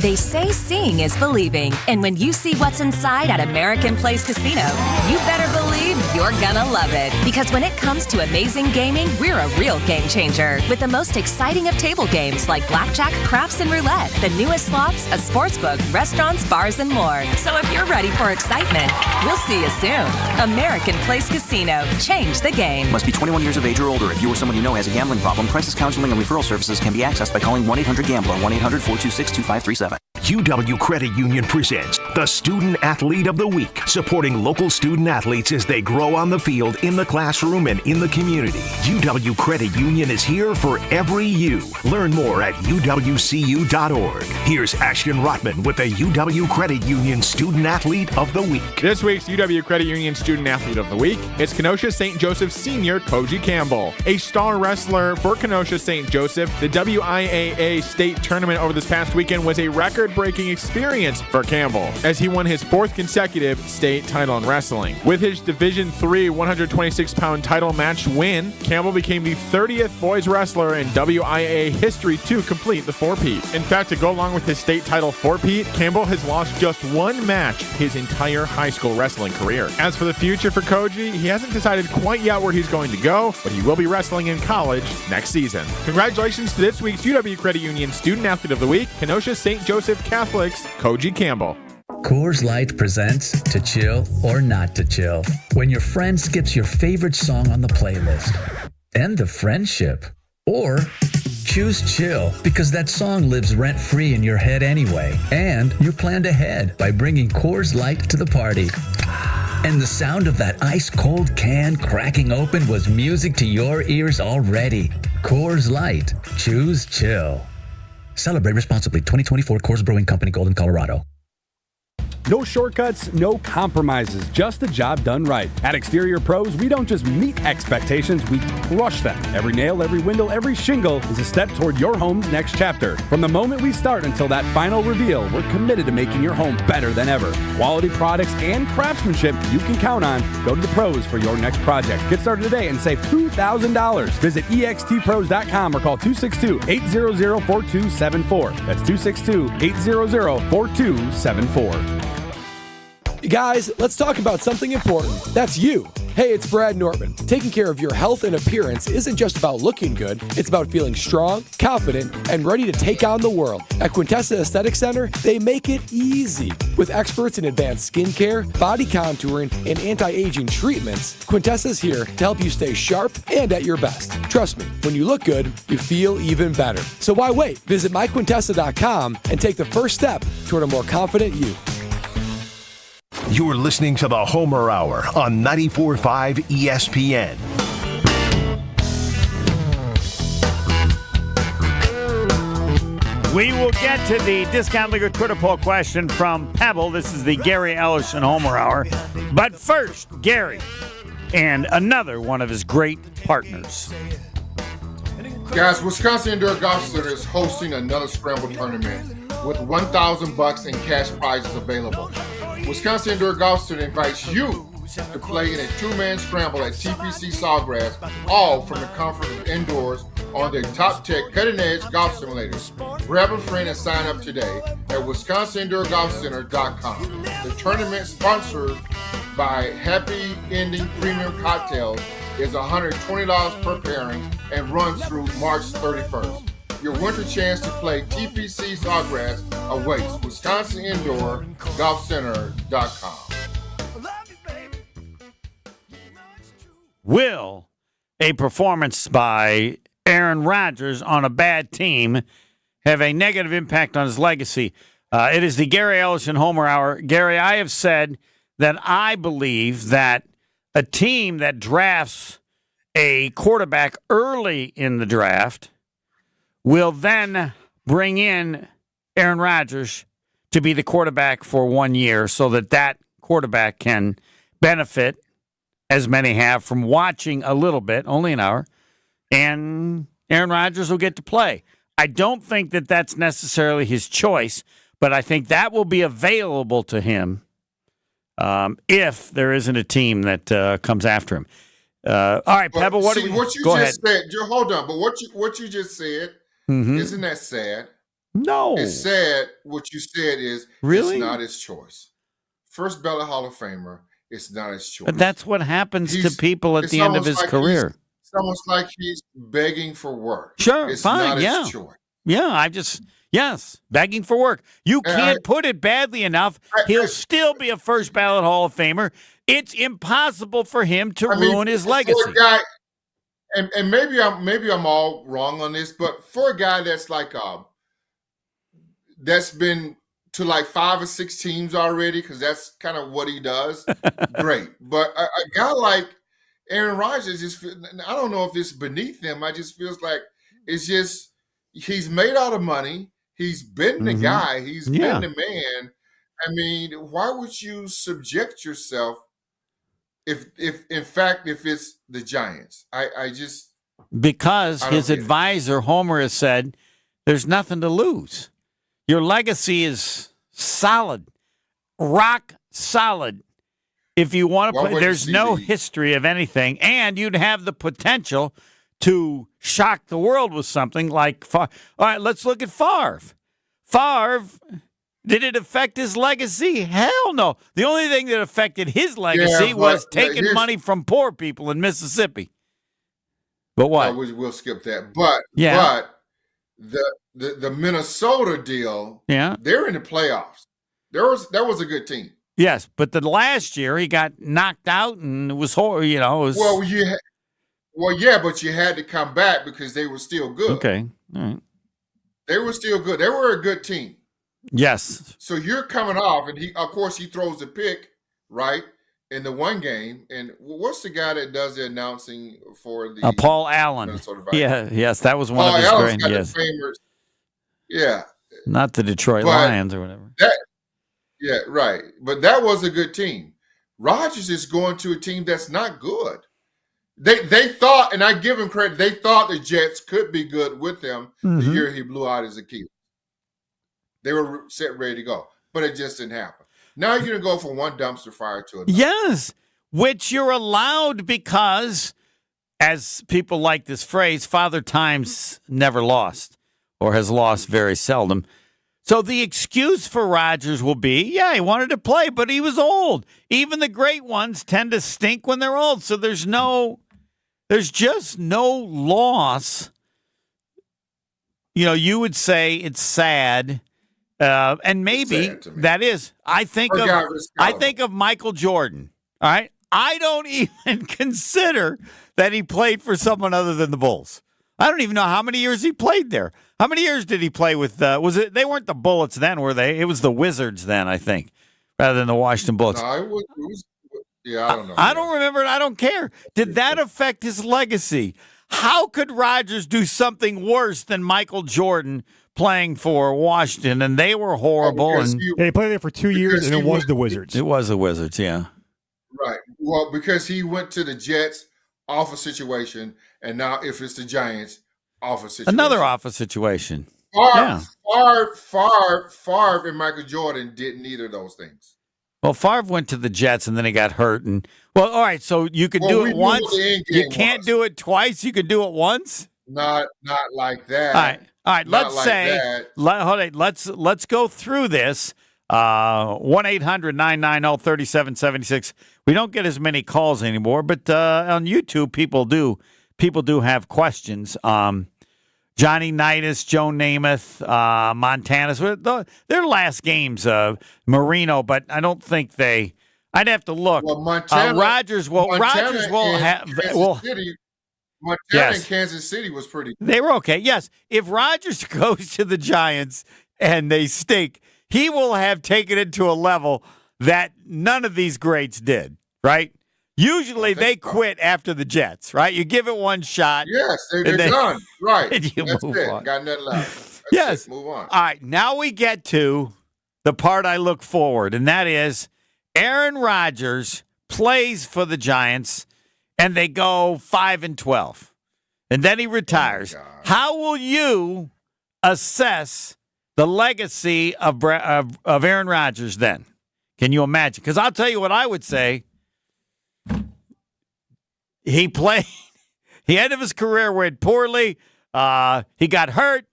They say seeing is believing, and when you see what's inside at American Place Casino, you better believe you're gonna love it. Because when it comes to amazing gaming, we're a real game changer. With the most exciting of table games like blackjack, craps, and roulette, the newest slots, a sports book, restaurants, bars, and more. So if you're ready for excitement, we'll see you soon. American Place Casino. Change the game. Must be 21 years of age or older. If you or someone you know has a gambling problem, crisis counseling and referral services can be accessed by calling 1-800-GAMBLER, 1-800-426-2537. UW Credit Union presents the Student Athlete of the Week, supporting local student athletes as they grow on the field, in the classroom, and in the community. UW Credit Union is here for every you. Learn more at uwcu.org. Here's Ashton Rotman with the UW Credit Union Student Athlete of the Week. This week's UW Credit Union Student Athlete of the Week is Kenosha St. Joseph Senior Koji Campbell. A star wrestler for Kenosha St. Joseph, the WIAA state tournament over this past weekend was a record-breaking experience for Campbell as he won his fourth consecutive state title in wrestling. With his Division III 126-pound title match win, Campbell became the 30th boys wrestler in WIAA history to complete the four-peat. In fact, to go along with his state title four-peat, Campbell has lost just one match his entire high school wrestling career. As for the future for Koji, he hasn't decided quite yet where he's going to go, but he will be wrestling in college next season. Congratulations to this week's UW Credit Union Student Athlete of the Week, Kenosha St. Joseph Catholics, Koji Campbell. Coors Light presents To Chill or Not to Chill. When your friend skips your favorite song on the playlist. End the friendship. Or choose chill because that song lives rent-free in your head anyway. And you planned ahead by bringing Coors Light to the party. And the sound of that ice-cold can cracking open was music to your ears already. Coors Light. Choose chill. Celebrate responsibly. 2024 Coors Brewing Company, Golden, Colorado. No shortcuts, no compromises, just the job done right. At Exterior Pros, we don't just meet expectations, we crush them. Every nail, every window, every shingle is a step toward your home's next chapter. From the moment we start until that final reveal, we're committed to making your home better than ever. Quality products and craftsmanship you can count on. Go to the pros for your next project. Get started today and save $2,000. Visit extpros.com or call 262-800-4274. That's 262-800-4274. Guys, let's talk about something important. That's you. Hey, it's Brad Nortman. Taking care of your health and appearance isn't just about looking good. It's about feeling strong, confident, and ready to take on the world. At Quintessa Aesthetic Center, they make it easy. With experts in advanced skincare, body contouring, and anti-aging treatments, Quintessa's here to help you stay sharp and at your best. Trust me, when you look good, you feel even better. So why wait? Visit myquintessa.com and take the first step toward a more confident you. You're listening to the Homer Hour on 94.5 ESPN. We will get to the Discount Liquor Twitter poll question from Pebble. This is the Gary Ellerson Homer Hour. But first, Gary and another one of his great partners. Guys, Wisconsin Indoor Golf Center is hosting another Scramble tournament with $1,000 in cash prizes available. Wisconsin Indoor Golf Center invites you to play in a two-man scramble at TPC Sawgrass, all from the comfort of indoors on their top-tech, cutting-edge golf simulators. Grab a friend and sign up today at WisconsinIndoorGolfCenter.com. The tournament, sponsored by Happy Ending Premium Cocktails, is $120 per pairing and runs through March 31st. Your winter chance to play TPC Sawgrass awaits. WisconsinIndoorGolfCenter.com. Will a performance by Aaron Rodgers on a bad team have a negative impact on his legacy? It is the Gary Ellerson Homer Hour. Gary, I have said that I believe that a team that drafts a quarterback early in the draft will then bring in Aaron Rodgers to be the quarterback for 1 year so that that quarterback can benefit, as many have, from watching a little bit, only an hour, and Aaron Rodgers will get to play. I don't think that that's necessarily his choice, but I think that will be available to him if there isn't a team that comes after him. All right, Pebble, what you go just ahead. said, hold on, but what you just said, isn't that sad? No. It's sad. What you said is really? It's not his choice. First ballot Hall of Famer, it's not his choice. But that's what happens to people at the end of his career. It's almost like he's begging for work. Sure, it's fine, not yeah. his choice. Yeah, yes, begging for work. You can't put it badly enough. He'll still be a first ballot Hall of Famer. It's impossible for him to ruin his legacy. For a guy, and maybe I'm all wrong on this, but for a guy that's like that's been to like 5 or 6 teams already, because that's kind of what he does. Great, but a guy like Aaron Rodgers, I don't know if it's beneath him. I just feels like it's just he's made all the money. He's been the guy. He's been the man. I mean, why would you subject yourself if in fact it's the Giants? I just because his advisor Homer has said there's nothing to lose. Your legacy is solid, rock solid. If you want to play, there's no history of anything, and you'd have the potential to shock the world with something like Favre. All right, let's look at Favre. Favre, did it affect his legacy? Hell no. The only thing that affected his legacy was taking money from poor people in Mississippi. But what? We'll skip that. But the Minnesota deal, they're in the playoffs. That was a good team. Yes, but the last year he got knocked out and it was horrible. You know, it was, but you had to come back because they were still good. Okay, all right. They were still good. They were a good team. Yes. So you're coming off, and he throws a pick right in the one game. And what's the guy that does the announcing for the Paul Allen? Yeah, yes, that was one of his great. Yes. Yeah. Not the Detroit Lions or whatever. Yeah, right. But that was a good team. Rodgers is going to a team that's not good. They thought, and I give him credit, they thought the Jets could be good with him the year he blew out his Achilles. They were set ready to go, but it just didn't happen. Now you're going to go from one dumpster fire to another. Yes, which you're allowed because, as people like this phrase, Father Time's never lost or has lost very seldom. So the excuse for Rodgers will be, he wanted to play, but he was old. Even the great ones tend to stink when they're old. So there's just no loss. You know, you would say it's sad, and maybe that is. I think of Michael Jordan. All right, I don't even consider that he played for someone other than the Bulls. I don't even know how many years he played there. How many years did he play with? Was it? They weren't the Bullets then, were they? It was the Wizards then, I think, rather than the Washington Bullets. No, it was I don't know. I don't remember it. I don't care. Did that affect his legacy? How could Rodgers do something worse than Michael Jordan playing for Washington? And they were horrible. They played there for 2 years, and it was the Wizards. It was the Wizards, yeah. Right. Well, because he went to the Jets off a situation, and now if it's the Giants, off a situation. Another off a situation. Favre and Michael Jordan did neither of those things. Well, Favre went to the Jets and then he got hurt. And well, all right, so you can do it once. You can't do it twice. You can do it once. Not like that. All right. Let's go through this. 1-800-990-3776. We don't get as many calls anymore, but on YouTube, people do have questions. Johnny Unitas, Joe Namath, Montanus. Their last games, Marino, but I don't think they. I'd have to look. Well, Rodgers will have. Montana and Kansas City was pretty good. They were okay. Yes, if Rodgers goes to the Giants and they stink, he will have taken it to a level that none of these greats did. Right? Usually they quit after the Jets, right? You give it one shot. Yes, they're done. Right. And you That's move it. on. Got nothing left. Yes. Move on. All right. Now we get to the part I look forward, and that is Aaron Rodgers plays for the Giants, and they go 5-12, and then he retires. How will you assess the legacy of Aaron Rodgers then? Can you imagine? Because I'll tell you what I would say. He ended his career went poorly. He got hurt.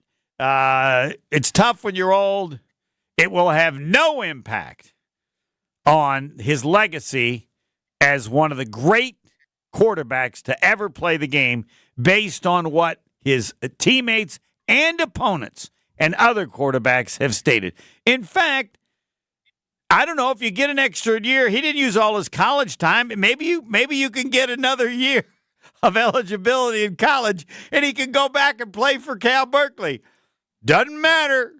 It's tough when you're old. It will have no impact on his legacy as one of the great quarterbacks to ever play the game based on what his teammates and opponents and other quarterbacks have stated. In fact, I don't know if you get an extra year. He didn't use all his college time. Maybe you can get another year of eligibility in college, and he can go back and play for Cal Berkeley. Doesn't matter.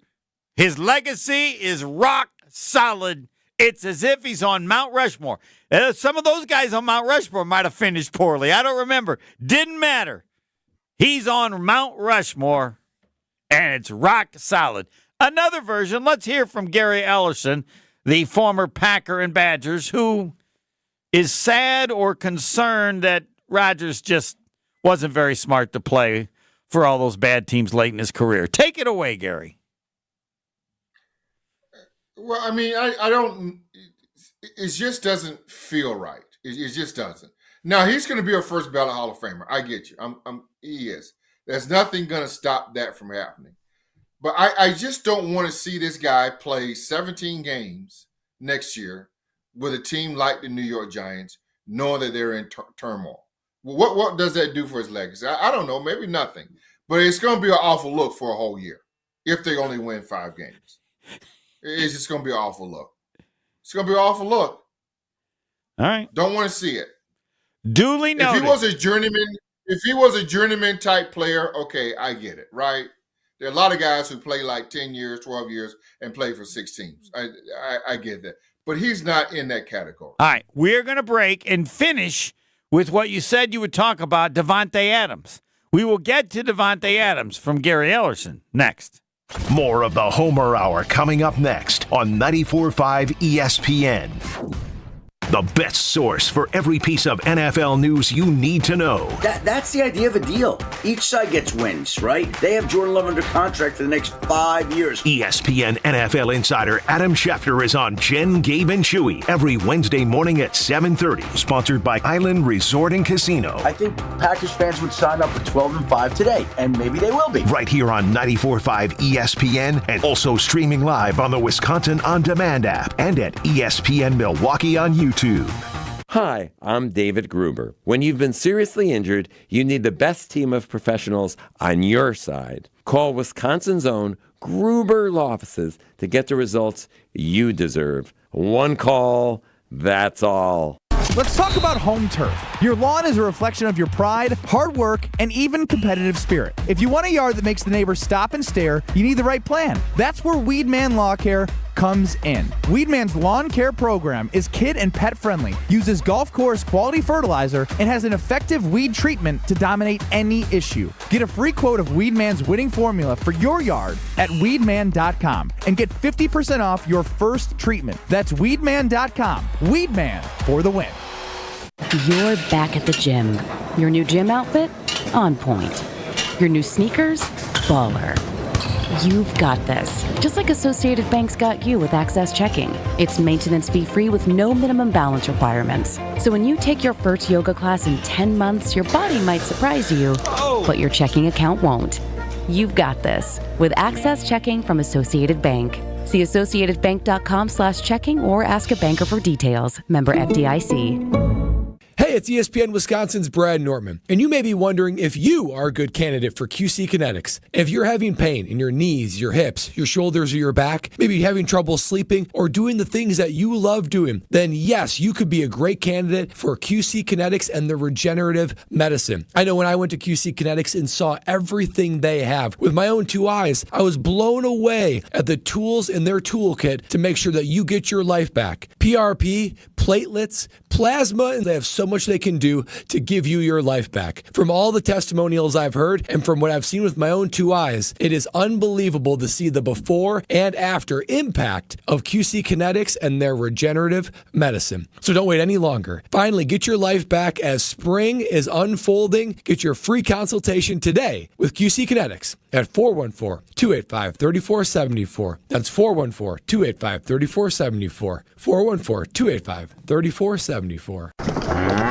His legacy is rock solid. It's as if he's on Mount Rushmore. Some of those guys on Mount Rushmore might have finished poorly. I don't remember. Didn't matter. He's on Mount Rushmore, and it's rock solid. Another version, let's hear from Gary Ellerson, the former Packer and Badgers, who is sad or concerned that Rodgers just wasn't very smart to play for all those bad teams late in his career. Take it away, Gary. Well, I mean, I don't – it just doesn't feel right. It just doesn't. Now, he's going to be a first ballot Hall of Famer. I get you. He is. There's nothing going to stop that from happening. But I just don't want to see this guy play 17 games next year with a team like the New York Giants, knowing that they're in turmoil. What does that do for his legacy? I don't know, maybe nothing. But it's going to be an awful look for a whole year if they only win 5 games. It's just going to be an awful look. It's going to be an awful look. All right. Don't want to see it. Duly noted. If he was a journeyman type player, okay, I get it, right? There are a lot of guys who play like 10 years, 12 years, and play for 6 teams. I get that. But he's not in that category. All right. We're going to break and finish with what you said you would talk about, Devante Adams. We will get to Devante Adams from Gary Ellerson next. More of the Homer Hour coming up next on 94.5 ESPN. The best source for every piece of NFL news you need to know. That's the idea of a deal. Each side gets wins, right? They have Jordan Love under contract for the next 5 years. ESPN NFL insider Adam Schefter is on Jen, Gabe, and Chewy every Wednesday morning at 7:30. Sponsored by Island Resort and Casino. I think Packers fans would sign up for 12-5 today, and maybe they will be. Right here on 94.5 ESPN, and also streaming live on the Wisconsin On Demand app and at ESPN Milwaukee on YouTube. Hi, I'm David Gruber. When you've been seriously injured, you need the best team of professionals on your side. Call Wisconsin's own Gruber Law Offices to get the results you deserve. One call, that's all. Let's talk about home turf. Your lawn is a reflection of your pride, hard work, and even competitive spirit. If you want a yard that makes the neighbors stop and stare, you need the right plan. That's where Weedman Lawn Care comes in. Weedman's lawn care program is kid and pet friendly, uses golf course quality fertilizer, and has an effective weed treatment to dominate any issue. Get a free quote of Weedman's winning formula for your yard at weedman.com and get 50% off your first treatment. That's weedman.com. Weedman for the win. You're back at the gym. Your new gym outfit? On point. Your new sneakers? Baller. You've got this. Just like Associated Bank's got you with Access Checking. It's maintenance fee-free with no minimum balance requirements. So when you take your first yoga class in 10 months, your body might surprise you, but your checking account won't. You've got this with Access Checking from Associated Bank. See associatedbank.com/checking or ask a banker for details. Member FDIC. Hey, it's ESPN Wisconsin's Brad Nortman, and you may be wondering if you are a good candidate for QC Kinetics. If you're having pain in your knees, your hips, your shoulders, or your back, maybe having trouble sleeping or doing the things that you love doing, then yes, you could be a great candidate for QC Kinetics and the regenerative medicine. I know when I went to QC Kinetics and saw everything they have with my own 2 eyes, I was blown away at the tools in their toolkit to make sure that you get your life back. PRP, platelets, plasma, and they have so much they can do to give you your life back. From all the testimonials I've heard and from what I've seen with my own 2 eyes, it is unbelievable to see the before and after impact of QC Kinetics and their regenerative medicine. So don't wait any longer. Finally, get your life back as spring is unfolding. Get your free consultation today with QC Kinetics at 414-285-3474. That's 414-285-3474. 414-285-3474.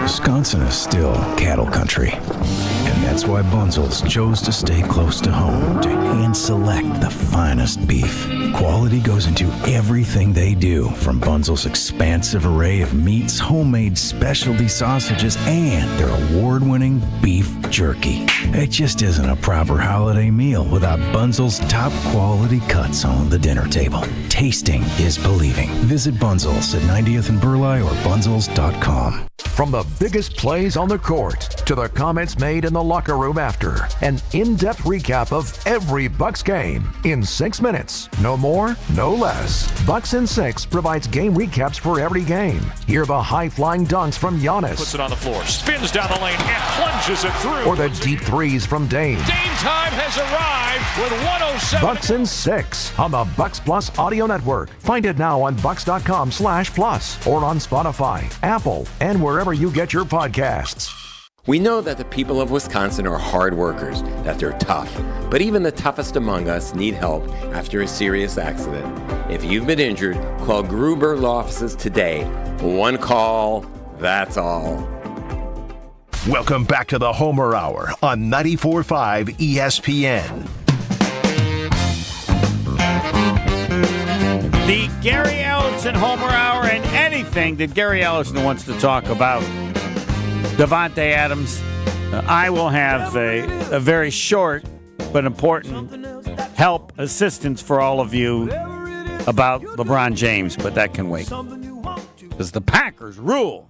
Wisconsin is still cattle country, and that's why Bunzel's chose to stay close to home to hand select the finest beef. Quality goes into everything they do, from Bunzel's expansive array of meats, homemade specialty sausages, and their award-winning beef jerky. It just isn't a proper holiday meal without Bunzel's top quality cuts on the dinner table. Tasting is believing. Visit Bunzel's at 90th and Burleigh or bunzels.com. From the biggest plays on the court to the comments made in the locker room after, an in-depth recap of every Bucks game in 6 minutes. No more, no less. Bucks in 6 provides game recaps for every game. Hear the high-flying dunks from Giannis. Puts it on the floor, spins down the lane, and plunges it through. Or the deep threes from Dame. Dame time has arrived with 107. Bucks in 6 on the Bucks Plus audio network. Find it now on bucks.com/plus or on Spotify, Apple, and wherever you get your podcasts. We know that the people of Wisconsin are hard workers, that they're tough. But even the toughest among us need help after a serious accident. If you've been injured, call Gruber Law Offices today. One call, that's all. Welcome back to the Homer Hour on 94.5 ESPN. The Gary Ellerson Homer Hour, and anything that Gary Ellerson wants to talk about. Devante Adams. I will have a very short but important assistance for all of you about LeBron James, but that can wait. Because the Packers rule.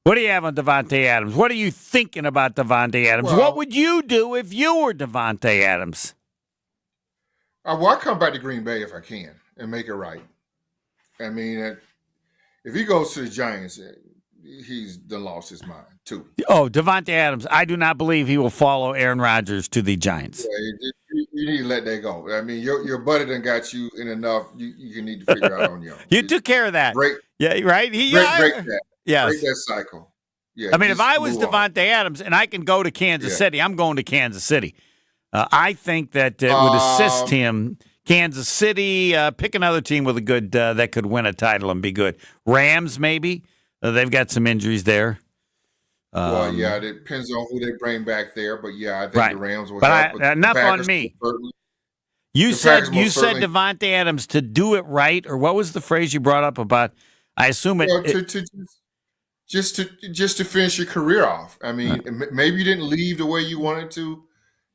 What do you have on Devante Adams? What are you thinking about Devante Adams? Well, what would you do if you were Devante Adams? I come back to Green Bay if I can and make it right. I mean, if he goes to the Giants, he's done lost his mind, too. Oh, Devante Adams, I do not believe he will follow Aaron Rodgers to the Giants. Yeah, you need to let that go. I mean, your buddy done got you in enough. You need to figure out on your own. You took care of that. Break, yeah, right? Break that. Yes. Break that cycle. Yeah, I mean, if I was Devante Adams and I can go to Kansas City, I'm going to Kansas City. I think that it would assist him. Kansas City, pick another team with a good that could win a title and be good. Rams, maybe. They've got some injuries there. Well, yeah, it depends on who they bring back there, but yeah, I think the Rams will help. But enough on me. You said Devante Adams to do it right, or what was the phrase you brought up about? I assume just to finish your career off. I mean, maybe you didn't leave the way you wanted to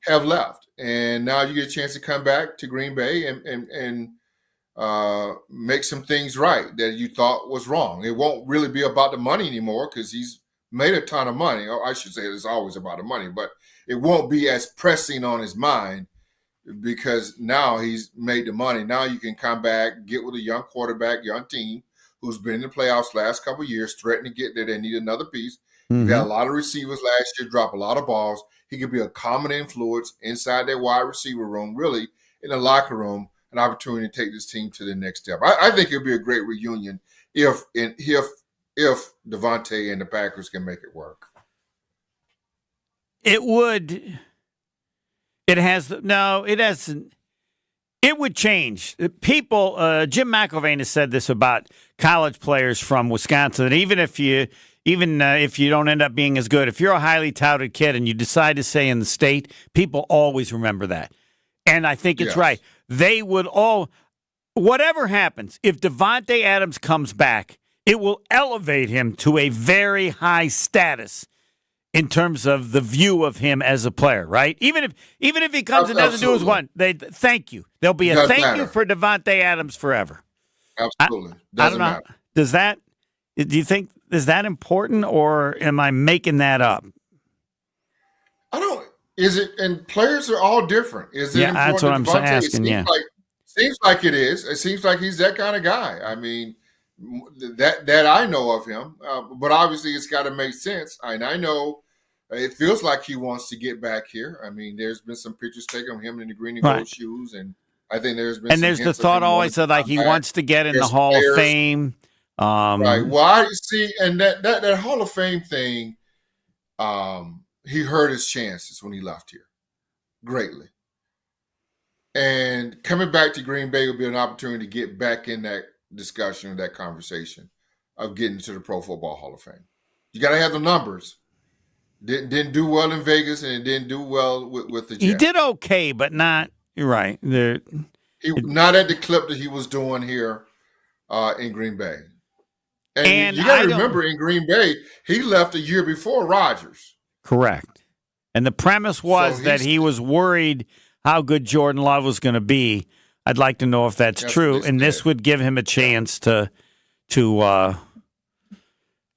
have left, and now you get a chance to come back to Green Bay and make some things right that you thought was wrong. It won't really be about the money anymore because he's made a ton of money. Or I should say it's always about the money, but it won't be as pressing on his mind because now he's made the money. Now you can come back, get with a young quarterback, young team who's been in the playoffs last couple of years, threatening to get there. They need another piece. Mm-hmm. He got a lot of receivers last year, drop a lot of balls. He could be a common influence inside that wide receiver room, really in the locker room, an opportunity to take this team to the next step. I think it'll be a great reunion if Devante and the Packers can make it work. It would. It hasn't. It would change. People, Jim McIlvain has said this about college players from Wisconsin, that even if you don't end up being as good, if you're a highly touted kid and you decide to stay in the state, people always remember that. And I think it's right. They would all, whatever happens, if Devante Adams comes back, it will elevate him to a very high status in terms of the view of him as a player, right? Even if he comes and doesn't do his one, they thank you. There'll be a thank you for Devante Adams forever. Absolutely. I don't know. Do you think, is that important, or am I making that up? Is it, and players are all different. Is it important? That's what I'm asking, Seems like it is. It seems like he's that kind of guy. I mean, that I know of him, but obviously it's got to make sense. And I know it feels like he wants to get back here. I mean, there's been some pictures taken of him in the green and gold shoes, and I think there's been. And there's the thought always that like he wants to get in the Hall of Fame. Right. Well, I see, and that Hall of Fame thing, he hurt his chances when he left here greatly. And coming back to Green Bay will be an opportunity to get back in that discussion, that conversation of getting to the Pro Football Hall of Fame. You got to have the numbers. Didn't do well in Vegas, and it didn't do well with the Jets. He did okay, but not. You're right. Not at the clip that he was doing here in Green Bay. And you got to remember, in Green Bay, he left a year before Rodgers. Correct. And the premise was that he was worried how good Jordan Love was going to be. I'd like to know if that's true, and this would give him a chance to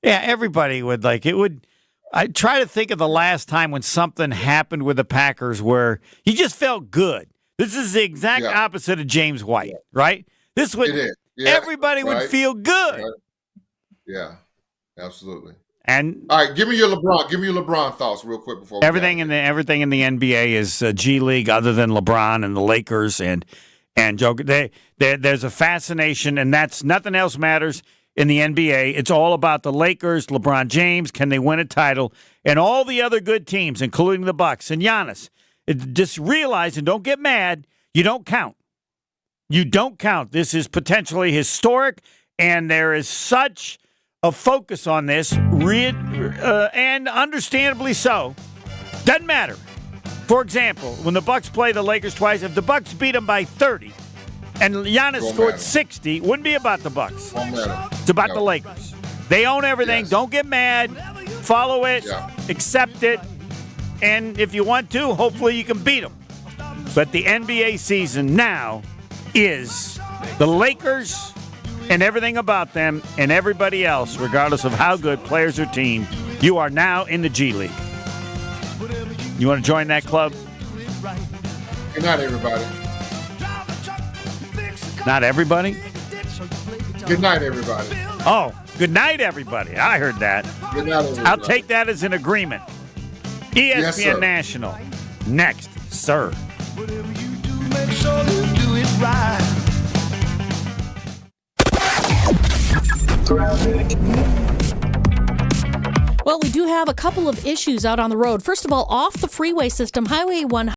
everybody would like it. Would I try to think of the last time when something happened with the Packers where he just felt good? This is the exact opposite of James White, right? This would everybody would feel good. Right. Yeah, absolutely. And all right, give me your LeBron thoughts real quick before everything in the NBA is G League, other than LeBron and the Lakers and Joker. There's a fascination, and that's nothing else matters in the NBA. It's all about the Lakers, LeBron James. Can they win a title? And all the other good teams, including the Bucks and Giannis. Just realize and don't get mad. You don't count. You don't count. This is potentially historic, and there is such a focus on this, and understandably so. Doesn't matter. For example, when the Bucks play the Lakers twice, if the Bucks beat them by 30 and Giannis scored 60, it wouldn't be about the Bucks. It's about the Lakers. They own everything. Don't get mad. Follow it. Accept it. And if you want to, hopefully you can beat them. But the NBA season now is the Lakers and everything about them and everybody else, regardless of how good players or team, you are now in the G League. You want to join that club? Good night, everybody. Not everybody? Good night, everybody. Oh, good night, everybody. I heard that. Good night, everybody. I'll take that as an agreement. ESPN National. Next, sir. Whatever you do, make sure you do it right. Well, we do have a couple of issues out on the road. First of all, off the freeway system, Highway 100.